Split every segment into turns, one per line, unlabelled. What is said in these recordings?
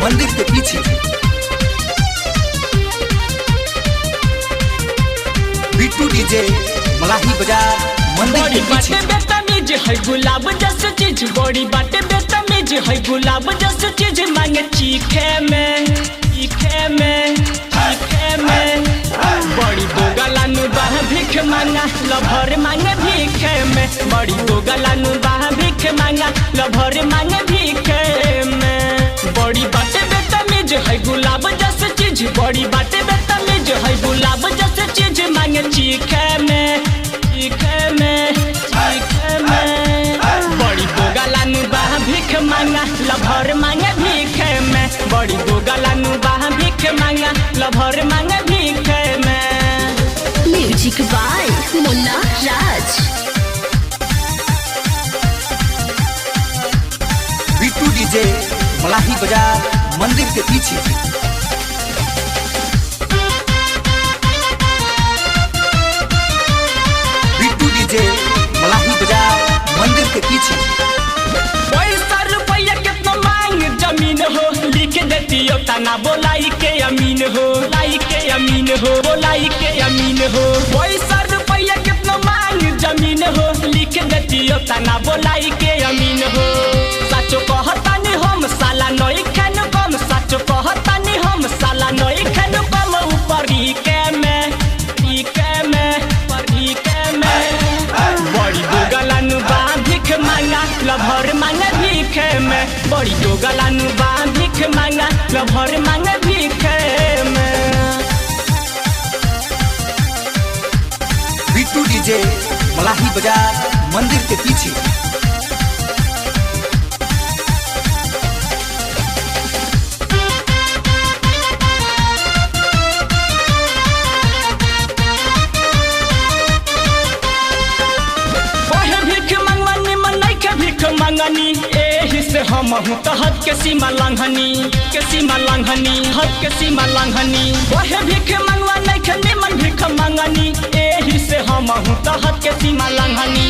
मंदिर के पीछे। बिट्टू डीजे मलाही बाजार मंदिर के पीछे।
बेतमीज है गुलाब जैसे चीज, बड़ी बाटे बेतमीज है गुलाब जैसे चीज, मांगे चीखे में चीखे में चीखे में। बड़ी दोगलानु बाह भीख मांगा लभर मांगे भीखे में, बड़ी दोगलानु बाह भीख मांगा लभर मांगे भीखे में। बड़ी बाटे बेतमीज है गुलाब जैसे चीज, बड़ी बाटे बेतमीज है गुलाब जैसे चीज, मांगे चीखे में चीखे में चीखे में। बड़ी दोगलानु बाह भीख मांगा लभर मांगे भीखे में, बड़ी दोगलानु बाह भीख मांगा लभर मांगे भीखे में।
Music by Munna Raj.
Bittu DJ Malahi बाजार मंदिर के पीछे। बिट्टू डीजे मलाही बाजार मंदिर के पीछे।
पैसा रुपया कितना मांग जमीन हो, लिख देती हो तना बोलाई के अमीन हो, बोलाई के अमीन हो, बोलाई के अमीन हो। पैसा रुपया कितना मांग जमीन हो, लिख देती हो तना बोलाई के अमीन हो। सचो कहता नहीं हम साला नई खन कम, सचो कहता नहीं हम साला नई खन कम। ऊपर के में के में परी के में। बड़ी दोगलानु बा भीख मांगा लभर मांगे भीखे में, बड़ी दोगलानु बा भीख मांगा लभर मांगे भीखे में।
बिट्टू डीजे मलाही बाजार मंदिर के पीछे।
मंगनी एही से हम हूँ तो हद के सीमा लंघनी, के सीमा लंघनी, हद के सीमा लंघनी। वह भीख मंगवा नहीं खनी मन भीख मंगनी, एही से हम हूँ तो हद के सीमा लंघनी।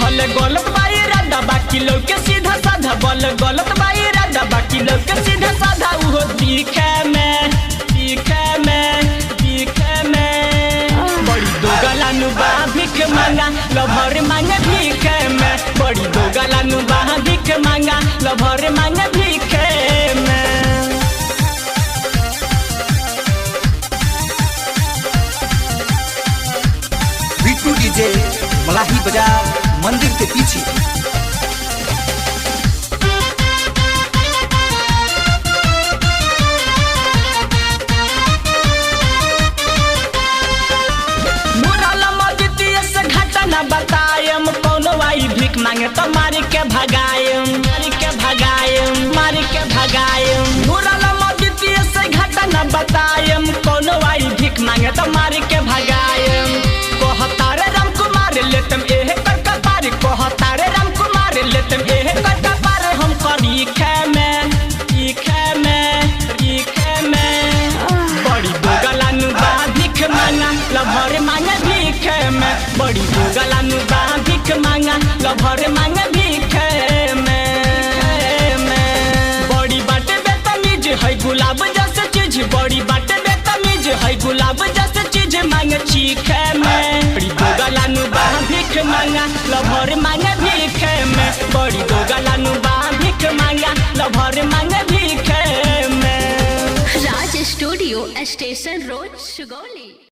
भले गलत बाई राधा बाकी लोग के सीधा साधा, भले गलत बाई राधा बाकी लोग के सीधा साधा। वो दिखे में दिखे में दिखे में। बड़ी दोगलानु बा भीख मांगा लभर मांगे भीखे में, बड़ी दोगलानु बा भीख मांगा लभर मांगे भीखे में।
बिट्टू डीजे मलाही बाजार मंदिर के पीछे।
बतायम कौनो आई भीख मांगे तो मारी के भगायम, मारी के भगायम, मारी के भगायम। मुराला मस्जिद से घाटा न बतायम, कौनो आई भीख मांगे तो मारी के भगायम। कहतारे राम कुमार लेतम एह कर कपार, कहतारे राम कुमार लेतम एह कर कपार। हम करी खे में खे में खे में। बड़ी दोगलानु बा भीख मांगा लभर मांगे भीखे में, बड़ी दोगलानु बा भीख मांगा लभर मांगे भीखे में। बड़ी बाटे बेतमीज है गुलाब जैसे चीज, बड़ी बाटे बेतमीज है गुलाब जैसे चीज, मांगे चीखे में। बड़ी दोगलानु बा भीख मांगा लभर मांगे भीखे में, बड़ी दोगलानु बा भीख मांगा लभर मांगे भीखे में।
राज स्टूडियो स्टेशन रोड सुगौली।